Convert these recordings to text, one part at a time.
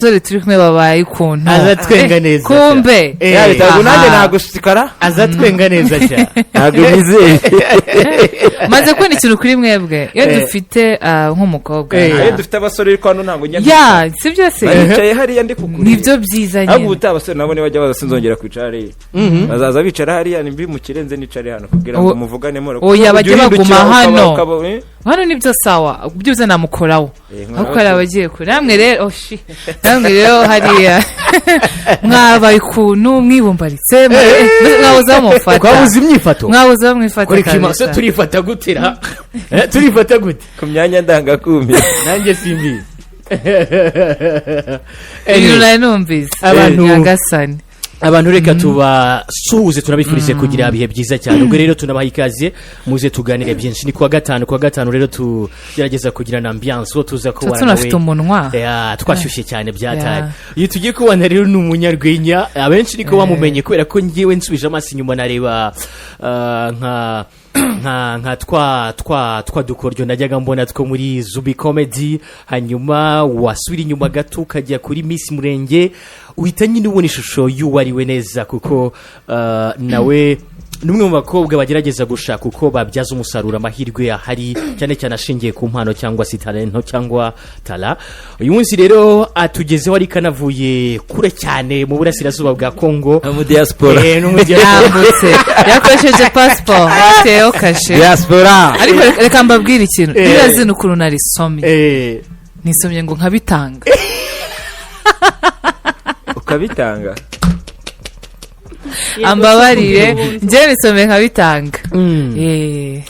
Zori turi kumwe babaye ukuntu azatwenga neza kumbe yabitago nanjye nagushikara azatwenga neza cyane ntago bizeye maze kubona ikintu kuri mwebwe iyo dufite nk'umukobwa iyo dufite abasore ariko hano ntabwo njya ya sibyo se bicaye hariya ndi kukuri nibyo byiza nyine ahubwo utabasore nabone bajya baza sinzongera kwicara hariya bazaza bicara hariya nimbi mu kirenze nicare hano kugira ngo muvugane mura oya bajye baguma hano nibyo sawa byuze namukoraho ahubwo ari abagiye kure namwe rero namwe rero hariya mwabaye ukuntu mwibumbaritse mwabuze bamufata twabuze imyifato mwabuze bamwifata kuri kimaso turifata gutira turifata gute ku myanya ndangakumbi nanjye simbizi ibintu nari numvise abantu nyagasani abantu reka tubasuhuze tunabifurize kugira ibihe byiza cyane ubwo rero tunabaha ikaze muze tuganire byinshi ni kuwa gatanu rero tugerageza kugira na ambiance wo tuza ko tunafite umunwa twashyushye cyane byatari iyo tugiye kubona rero ni umunyarwenya abenshi niko bamumenye kubera ko ngiwe nsubije amaso inyuma nareba nka twa dukoryo najyaga mbona two muri Zubi Comedy hanyuma wasubira inyuma gato ukajya kuri Miss Murenge uhita nyine ubona ishusho y'uwariwe neza kuko nawe numwe mu bakobwa bagerageza gushaka uko babyaza umusaruro amahirwe ahari cyane cyane ashingiye ku mpano cyangwa se talento cyangwa tala uyu munsi rero atugezeho ari kanavuye kure cyane mu burasirazuba bwa Kongo mu diaspora yambutse yakoresheje passport ateo kashe diaspora ariko reka mbabwire ikintu birazina ukuntu narisomye nisomye ngo nkabitanga ukabitanga ambabarire njye nisomye nkabitanga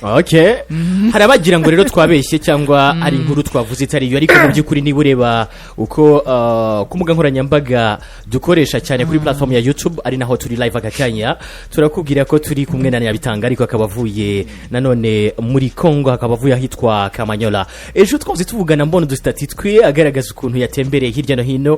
okay hari abagira ngo rero twabeshye cyangwa ari inkuru twavuze itariyo ariko mu by'ukuri niba ureba uko ku mbuga nkoranyambaga dukoresha cyane kuri platform ya YouTube ari naho turi live akakanya turakubwira ko turi kumwe na Nyabitanga ariko akaba avuye nanone muri Kongo akaba avuye ahitwa Kamanyola ejo twavuze tuvugana mbona dustati twe agaragaza ukuntu yatembereye hirya no hino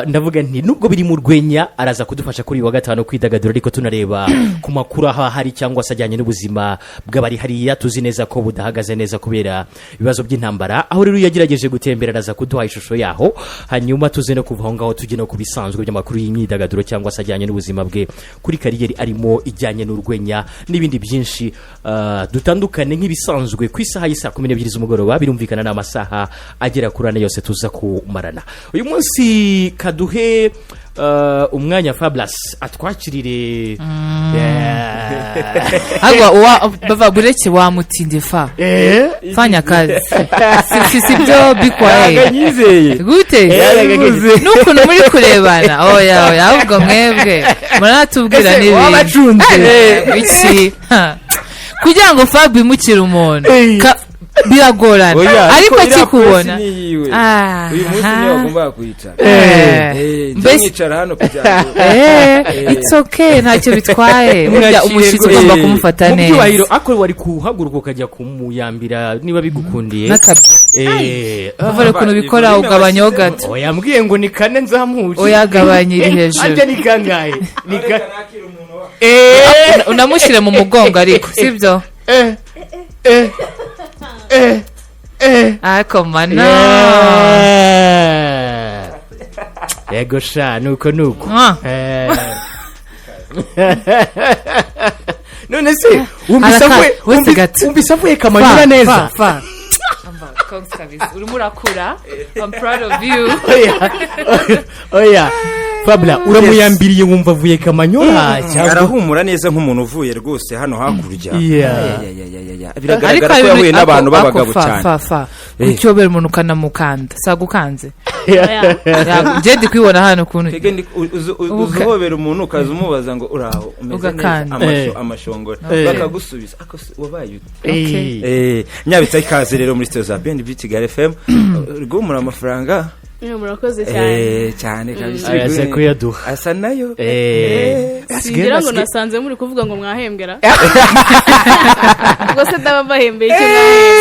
ndavuga nti nubwo biri mu rwenya araza kudufasha kuri wa gatanu kwidagadura ariko tunareba ku makuru aha hari cyangwa sajyanye n'ubuzima bw'abari hariya tuzi neza ko budahagaze neza kubera ibibazo by'intambara aho rero yagerageje gutembera araza kuduha ishusho yaho hanyuma tuze no kuva aho ngaho tujye no kubisanzwe by'amakuru y'imyidagaduro cyangwa sajyanye n'ubuzima bwe kuri kariyeri arimo ijyanye n'urwenya n'ibindi byinshi dutandukane nk'ibisanzwe ku isaha y'isa 12 z'umugoroba birumvikana n'amasaha agera kuri ane yose tuza kumarana uyu munsi kaduhe umwanya Fabulous atwakirire agwa bava bureke wa mutinde fa fanya kazi si byo bikwaye gute nuko muri kurebana oya ahubwo mwebwe muratubwira nibi wabacunze iki kugira ngo Fabi mukira umuntu biragorana ariko kikubona uyu munsi niyo bagomba kwicara nzicara hano kugira it's okay ntacyo bitwaye burya umushyitsi ugomba kumufata neza mubyubahiro akora wari kuhaguruka ukajya kumuyambira niba bigukundiye bavare kuntu bikora ugabanya gato oya mbwiye ngo ni kane nzamuje oya gabanyira hejuru anje ni kangahe unamushyire mu mugongo ariko sibyo mana yego sha nuko none se umbisa avuye Kamanyola neza urimo urakura I'm proud of you oya Fabla uramuyambiriye wumva avuye Kamanyola arahumura neza nk'umuntu uvuye rwose hano hakurya biragaragara ko yahuye n'abantu b'abagabo cyane ucyobera umuntu ukanamukanda sagukanze njye ndi kwibona hano kuntu uzuhobera umuntu ukaza umubaza ngo uraho umeze neza amashongora bakagusubiza wabaye Nyabitsa ikaze rero muri studio za BNB Kigali FM rwumura amafaranga murakoze cyane cyane kabisa aze kuyaduha asa nayo singira ngo nasanze muri kuvuga ngo mwahembera ubwo se ndabahembeye icyo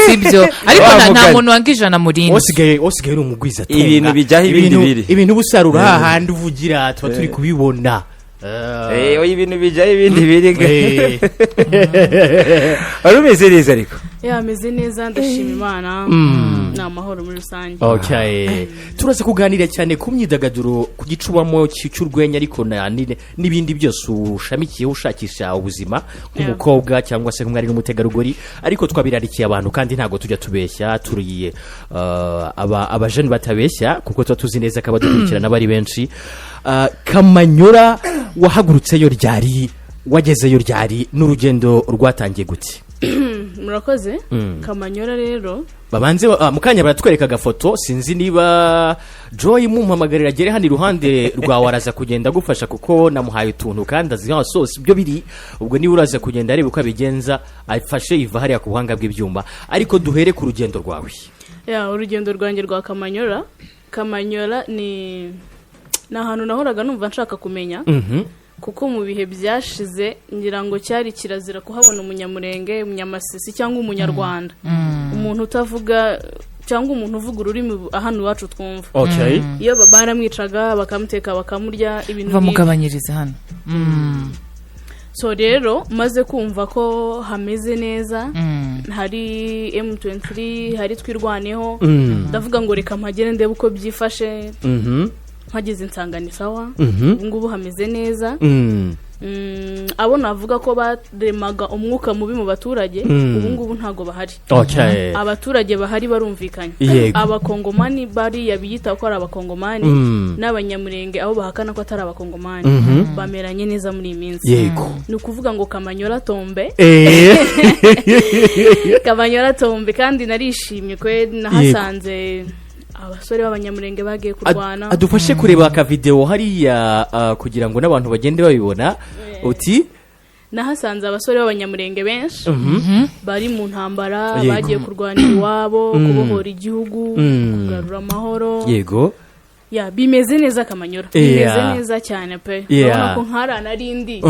sibyo ariko nta muntu wangijana murindi osigaye uri umugwiza ibintu bijyaho ibintu busarura hahandi uvugira tuba turi kubibona oya ibintu bijyaho ibindi biriga wari umeze neza ariko ameze neza ndashima Imana ni amahoro muri rusange. Okay. Turaza kuganira cyane ku myidagaduro ku gicubamo cy'urwenya ariko n'ibindi byose ushamikiye ushakisha ubuzima nk'umukobwa cyangwa se nk'umwari n'umutegarugori, ariko twabirarikiye abantu kandi ntago tujya tubeshya, turiye abajeni batabeshya kuko tuba tuzi neza ko abadukurikirana bari benshi. Kamanyora wahagurutseyo ryari, wagezeyo ryari, n'urugendo rwatangiye gute? Murakoze. Kamanyora rero babanze mukanya baratwereka agafoto, sinzi niba Joy mumpamagarira agere hano iruhande rwawe araza kugenda gufasha kuko namuhaye utuntu kandi azi sose ibyo biri, ubwo niba uraza kugenda areba uko abigenza afashe iva hariya ku buhanga bw'ibyuma, ariko duhere ku rugendo rwawe. Urugendo rwanjye rwa Kamanyora ni ahantu nahoraga numva nshaka kumenya kuko mu bihe byashize ngira ngo cyari kirazira kuhabona umunyamurenge, umunyamasisi cyangwa umunyarwanda, umuntu utavuga cyangwa umuntu uvuga ururimi hano iwacu twumva. Iyo baramwicaga bakamuteka bakamurya ibintu bamugabanyiriza hano. So rero maze kumva ko hameze neza, hari M23, hari twirwaneho, ndavuga ngo reka mpagere ndebe uko byifashe. Hageze insangano sawa, ngubu hameze neza. Abo navuga ko baremaga umwuka mubi mu baturage, ubu ngubu ntago bahari. Abaturage bahari barumvikanye. Abakongomani bari yabiyita ko ari abakongomani, n'abanyamurenge abo bahakana ko atari abakongomani, bameranye neza muri iminsi. Ni ukuvuga ngo Kamanyora tombe. Kamanyora tombe kandi narishimye kwe nahasanze abasore b'abanyamurenge bagiye kurwana. Adufashe kureba aka video hariya kugira ngo n'abantu bagende babibona. Uti nahasanze abasore b'abanyamurenge benshi bari mu ntambara, bagiye kurwanira iwabo, kubohora igihugu, kugarura amahoro. Bimeze neza Kamanyora, bimeze neza cyane pe. Urabona ko nkarana rindi.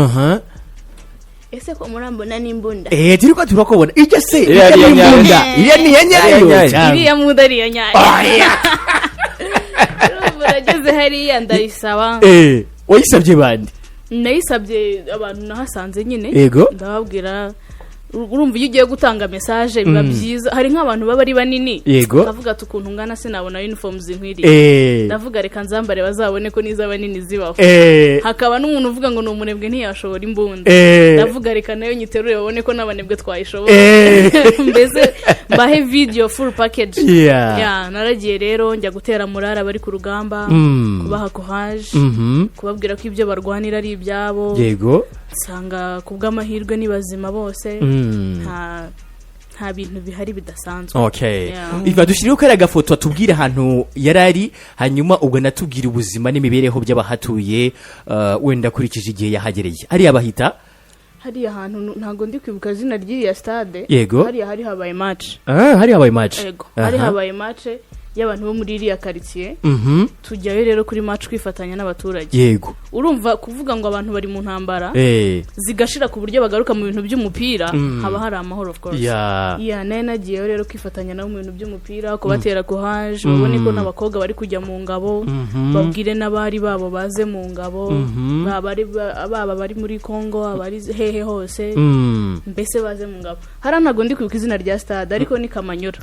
Ese ko murambona n'imbunda? Turi ko turakobona. Ije se imbunda. Iriya ni yanyayo. Iriya muda ari yanyayo. Urageze hariya ndayisaba. Wayisabye bande? Nayisabye abantu nahasanze nyine. Ndababwira urumva iyo ugiye gutanga message biba byiza. Hari nk'abantu baba ari banini. Ndavuga tukuntu ngana sinabona uniform zinkwiriye. Ndavuga reka nzambare bazabone ko niza banini zibaho. Hakaba n'umuntu uvuga ngo n'umunebwe ntiyashobora imbunda. Ndavuga reka nayo nyiterure babone ko n'abanebwe twayishobora. Mbese bahe video full package. Naragiye rero njya gutera murara bari ku rugamba, kubaha courage, kubabwira ko ibyo barwanira ari ibyabo. Sanga kubw'amahirwe nibazima bose. Nta bintu bihari bidasanzwe. Iva dushiriho kare agafoto atubwire ahantu yarari, hanyuma ubwo natubwira ubuzima n'imibereho by'abahatuye wenda kurikije igihe yahagereye. Ari abahita hari ahantu ntago ndi kwibuka izina ry'iriya stade. Hari habaye match. Hari habaye match. Hari habaye match y'abantu bo muri iriya quartier. Tujyayo rero kuri match kwifatanya n'abaturage. Urumva kuvuga ngo abantu bari mu ntambara zigashira ku buryo bagaruka mu bintu by'umupira, haba hari amahoro of course. Naye nagiyeyo rero kwifatanya nabo mu bintu by'umupira, kubatera courage, babone ko n'abakobwa bari kujya mu ngabo, babwire n'abari babo baze mu ngabo, baba bari muri Congo, abari hehe hose, mbese baze mu ngabo. Hari ntago ndi kwibuka izina rya stade ariko ni Kamanyora.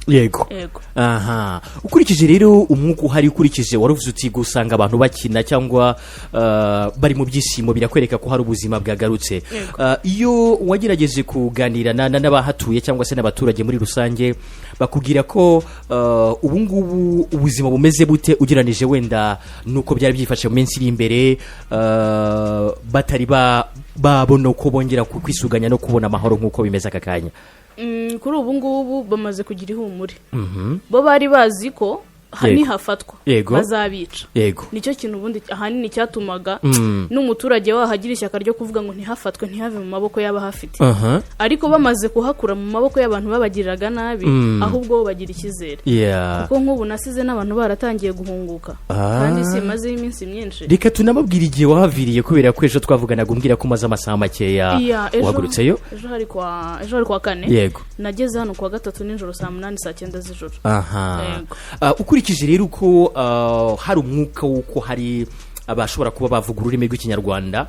Ukurikije rero umwuka uhari, ukurikije waruvuze uti gusanga abantu bakina cyangwa bari mu byishimo birakwereka ko hari ubuzima bwagarutse. Iyo wagerageje kuganira n'abahatuye cyangwa se n'abaturage muri rusange, bakubwira ko ubu ngubu ubuzima bumeze bute ugeranije wenda nuko byari byifashe mu minsi iri imbere, batari babona uko bongera kwisuganya no kubona amahoro nk'uko bimeze aka kanya? Kuri ubu ngubu bamaze kugira ihumure. Bo bari bazi ko hani hafatwa bazabica. Nicyo kintu ubundi ahanini cyatumaga n'umuturage wahagira ishyaka ryo kuvuga ngo ntihafatwe, ntihave mu maboko y'abahafite. Ariko bamaze kuhakura mu maboko y'abantu babagiriraga nabi, ahubwo bagira icyizere. Kuko nk'ubu nasize n'abantu baratangiye guhunguka, kandi si maze iminsi myinshi. Reka tunababwira igihe wahaviriye, kubera ko ejo twavuganaga umbwira ko umaze amasaha makeya wahagurutseyo. Ejo hari kwa kane. Nageze hano kwa gatatu nijoro saa 8 saa 9 z'ijoro. Ukurikije rero uko hari umwuka w'uko hari abashobora kuba bavuga ururimi rw'ikinyarwanda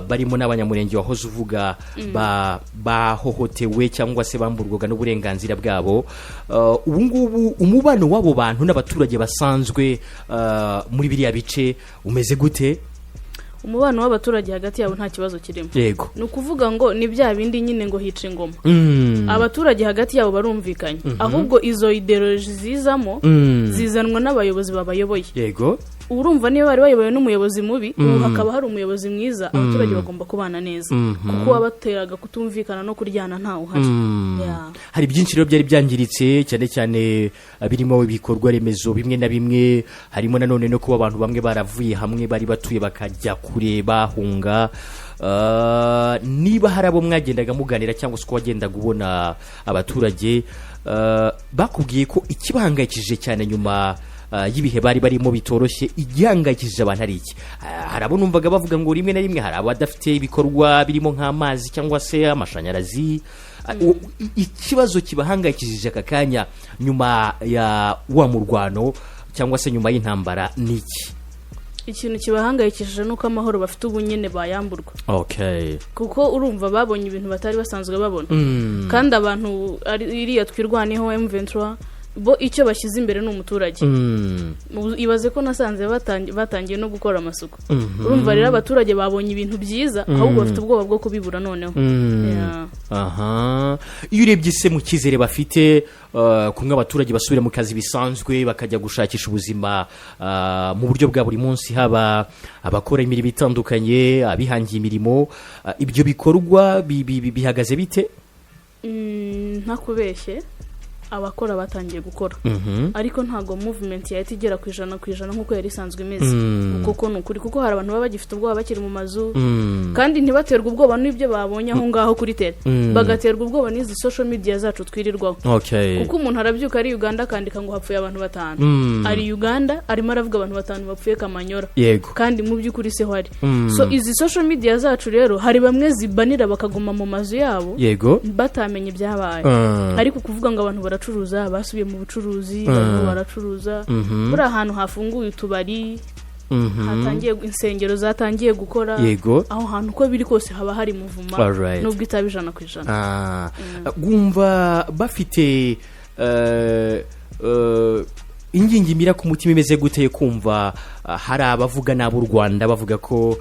barimo n'abanyamurenge wahoze uvuga bahohotewe cyangwa se bamburwaga n'uburenganzira bwabo, ubu ngubu umubano w'abo bantu n'abaturage basanzwe muri biriya bice umeze gute? Umubano w'abaturage hagati yabo nta kibazo kirimo. Yego. Ni ukuvuga ngo ni bya bindi nyine ngo hica ingoma. Abaturage hagati yabo barumvikanye. Ahubwo izo ideoloji zizamo zizanwa n'abayobozi babayoboye. Yego. Urumva niba bari bayoboye n'umuyobozi mubi, ubu hakaba hari umuyobozi mwiza, abaturage bagomba kubana neza. Kuko wabateraga kutumvikana no kuryana ntawe uhari. Hari byinshi rero byari byangiritse cyane cyane birimo ibikorwa remezo bimwe na bimwe, harimo nanone no kuba abantu bamwe baravuye hamwe bari batuye bakajya kure bahunga. Niba hari abo mwagendaga muganira cyangwa se ko wagendaga ubona abaturage bakubwiye ko ikibahangayikishije cyane nyuma y'ibihe bari barimo bitoroshye, igihangayikishije abantu ari iki? Hari abo numvaga bavuga ngo rimwe na rimwe hari abadafite ibikorwa birimo nk'amazi cyangwa se amashanyarazi. Ikibazo kibahangayikishije aka kanya nyuma ya wa murwano cyangwa se nyuma y'intambara ni iki? Ikintu kibahangayikishije nuko amahoro bafite ubu nyine bayamburwa. Kuko urumva babonye ibintu batari basanzwe babona. Kandi abantu iriya twirwaneho M23 bo icyo bashyize imbere n'umuturage. Ibaze ko nasanze batangiye no gukora amasuku. Urumva rero abaturage babonye ibintu byiza, ahubwo bafite ubwoba bwo kubibura noneho. Iyo urebye se mu kizere bafite kumwe abaturage basubira mu kazi bisanzwe bakajya gushakisha ubuzima mu buryo bwa buri munsi, haba abakora imirimo itandukanye, abihangiye imirimo, ibyo bikorwa bihagaze bite? Ntakubeshye abakora batangiye gukora, ariko ntago movement yahita igera ku ijana nk'uko yari isanzwe imeze. Kuko nukuri, kuko hari abantu baba bagifite ubwoba bakiri mu mazu, kandi ntibaterwa ubwoba n'ibyo babonye aho ngaho kuri tele, bagaterwa ubwoba n'izi social media zacu twirirwaho. Kuko umuntu arabyuka ari Uganda akandika ngo hapfuye abantu 5, ari Uganda arimo aravuga abantu 5 bapfuye Kamanyora, kandi mu by'ukuri se hari. So izi social media zacu rero hari bamwe zibanira bakaguma mu mazu yabo batamenye ibyabaye, ariko kuvuga ngo abantu baracuruza, basubiye mu bucuruzi, baracuruza, buri ahantu hafunguye utubari, hatangiye insengero zatangiye gukora, aho hantu uko biri kose haba hari muvuma nubwo itaba 100%. Gumva bafite ingingimira ku mutima imeze gute kumva hari abavuga n'ab'u Rwanda bavuga ko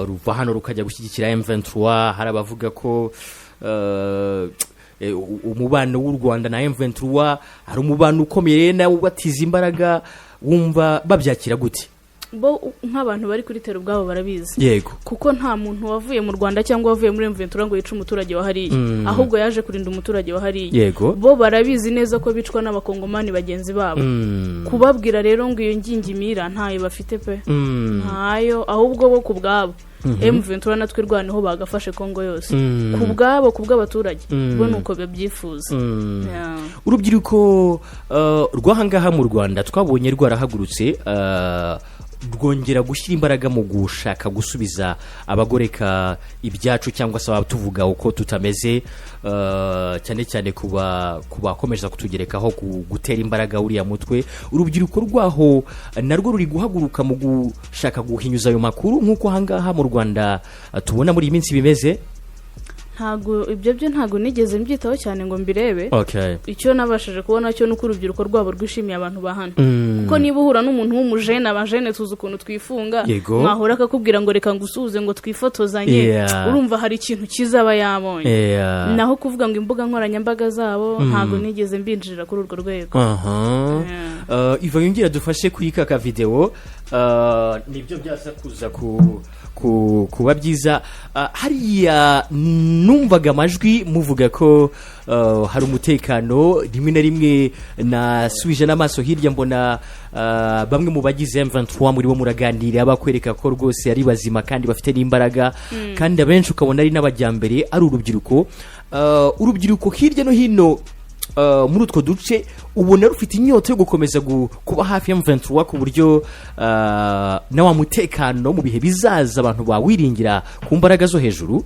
ruva hano rukajya gushyigikira M23, hari abavuga ko umubano w'u Rwanda na M23 hari umubano ukomeye na ubatiza imbaraga, wumva babyakira gute? Bo nk'abantu bari kuri tero ubwabo barabizi. Kuko nta muntu wavuye mu Rwanda cyangwa wavuye muri M23 ngo yice umuturage wa hariya, ahubwo yaje kurinda umuturage wa hariya. Bo barabizi neza ko bicwa n'abakongomani bagenzi babo. Kubabwira rero ngo iyo ngingimira ntayo bafite pe, ntayo, ahubwo bo kubwabo M23 natwe rwaneho bagafashe Kongo yose kubwabo, kubw'abaturage bo nuko babyifuza. Urubyiruko rwahangaha mu Rwanda twabonye rwarahagurutse rwongera gushyira imbaraga mu gushaka gusubiza abagoreka ibyacu cyangwa se abatuvuga uko tutameze, cyane cyane kuba komeza kutugerekaho gutera imbaraga uriya mutwe. Urubyiruko rwaho narwo ruri guhaguruka mu gushaka guhinyuza ayo makuru nk'uko hangaha mu Rwanda tubona muri iyi minsi bimeze. Ntago ibyo ntago nigeze mbyitaho cyane ngo mbirebe. Icyo nabashije kubona cyo nuko urubyiruko rwabo rwishimiye abantu bahana. Kuko niba uhura n'umuntu w'umujene, abajene tuzi ukuntu twifunga, mwahora akakubwira ngo reka ngusuhuze ngo twifotozanye, urumva hari ikintu kizaba yabonye. Naho kuvuga ngo imbuga nkoranyambaga zabo ntago nigeze mbinjirira kuri urwo rwego. Iva yongera dufashe kuri kaka video, nibyo byasa kuza kuba byiza. Hariya numvaga amajwi muvuga ko hari umutekano, rimwe na rimwe nasubije n'amaso hirya mbona bamwe mu bagize M23 muri bo muraganira bakwereka ko rwose ari bazima kandi bafite n'imbaraga, kandi abenshi ukabona ari n'abajyambere, ari urubyiruko hirya no hino muri utwo duce ubona rufite inyota yo gukomeza kuba hafi ya M23 ku buryo na wa mutekano mu bihe bizaza abantu bawiringira ku mbaraga zo hejuru.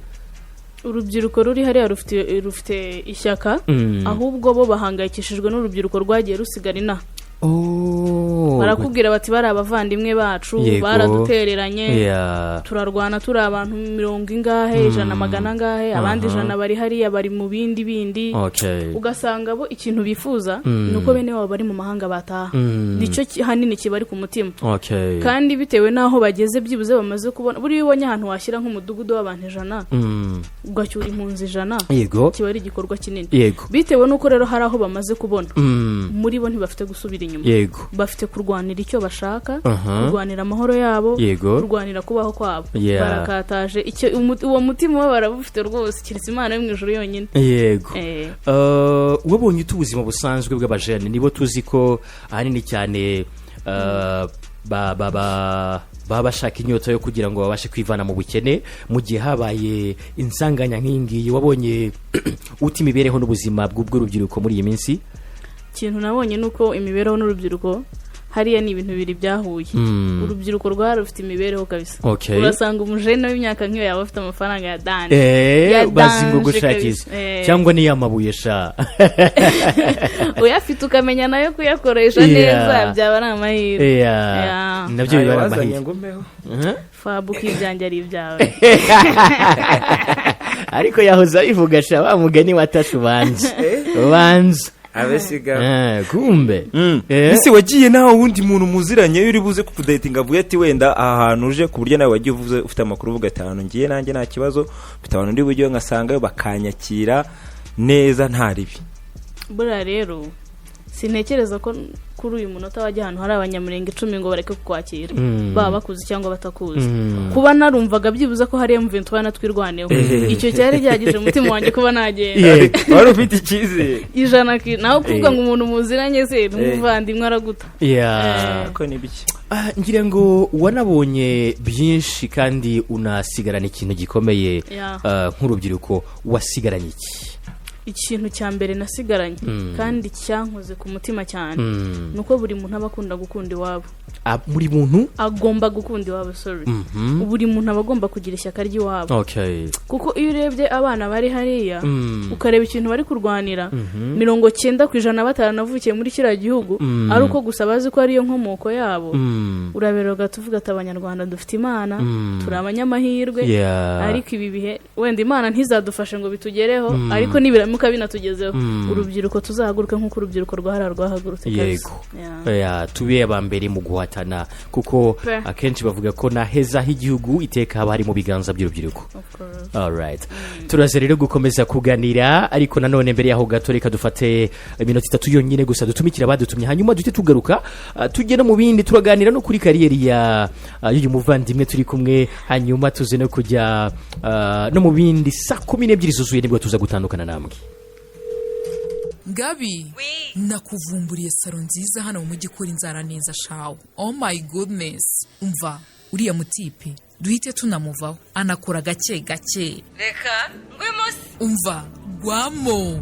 Urubyiruko ruri hariya rufite ishyaka, ahubwo bo bahangayikishijwe n'urubyiruko rwagiye rusigara inaha. barakubwira bati bari abavandimwe bacu baradutereranye turarwana turi abantu 100 100 abandi 100 bari hariya bari mu bindi ugasanga bo ikintu bifuza nuko bene wabo bari mu mahanga bataha nicyo hanini kibari ku mutima kandi bitewe naho bageze byibuze bamaze kubona buri wonye ahantu washyira nk'umudugudu w'abantu 100 ugacyura impunzi 100 kiba ari igikorwa kinini bitewe nuko rero hari aho bamaze kubona muri bo ntibafite gusubira inyuma bafite kurwanira icyo bashaka kurwanira amahoro yabo kurwanira kubaho kwabo barakataje uwo mutima we barabufite rwose kiretse Imana yo mu ijuru yonyine wabonye ubuzima busanzwe bw'abajene nibo tuzi ko ahanini cyane baba bashaka inyota yo kugira ngo babashe kwivana mu bukene mu gihe habaye insanganya nk'ingiyi wabonye uti imibereho n'ubuzima bw'urubyiruko muri iyi minsi ikintu nabonye nuko imibereho n'urubyiruko hariya ni ibintu bibiri byahuye urubyiruko rwari rufite imibereho kabisa urasanga umujene w'imyaka nk'iyo yaba afite amafaranga ya dani bazi ngo gushakisha cyangwa niyo amabuye sha uyafite ukamenya nayo kuyakoresha neza byaba ari amahirwe nabyo biba ari amahirwe fabu k'ibyanjye ari ibyawe ariko yahoze abivuga sha wa mugani watashe ubanza abesiga kumbe ese wagiye naho wundi muntu muziranye uri buze kudatinga avuye ati wenda ahantu uje ku buryo nawe wagiye uvuze ufite amakuru uvuga ati ahantu ngiye nanjye nta kibazo mfite abantu ndi buryo ngasanga bakanyakira neza nta ribi bura rero sintekereza ko kuri uyu munota wajya ahantu hari abanyamurenge 10 ngo bareke kukwakira baba bakuzi cyangwa batakuzi kuba narumvaga byibuza ko hari M23 natwirwaneho icyo cyari cyagije umutima wanjye kuba nagenda wari ufite ikize ijana naho kuvuga ngo umuntu muziranye se n'umuvandimwe araguta ko ni biki ngira ngo wanabonye byinshi kandi unasigarana ikintu gikomeye nk'urubyiruko wasigaranye ikintu cya mbere nasigaranye kandi cyankoze ku mutima cyane nuko buri muntu aba akunda gukunda iwabo buri muntu agomba gukunda iwabo buri muntu aba agomba kugira ishyaka ry'iwabo kuko iyo urebye abana bari hariya ukareba ikintu bari kurwanira 90% batanavukiye muri kiriya gihugu ari uko gusa bazi ko ariyo nkomoko yabo urabera ugatuvuga ati abanyarwanda dufite Imana turi abanyamahirwe ariko ibi bihe wenda Imana ntizadufashe ngo bitugereho ariko nibiramuka binatugezeho urubyiruko tuzahaguruke nk'uko urubyiruko rwahagurutse tube abambere mu guhatana kuko akenshi bavuga ko naheza h'igihugu iteka haba hari mu biganza by'urubyiruko alright turaze rero gukomeza kuganira ariko nanone mbere yaho gato reka dufate iminota 3 yonyine gusa dutumikira badutumye hanyuma dute tugaruka tujye no mu bindi turaganira no kuri kariyeri ya y'uyu muvandimwe turi kumwe hanyuma tuze no kujya no mu bindi saa 12 zuzuye nibwo tuza gutandukana namwe Gabi nakuvumburiye saro nziza hano mu mujyi kuri inzara neza shawo oh my goodness umva uriya mutipe duhite tunamuvaho anakora gake reka ngwemo umva gwamo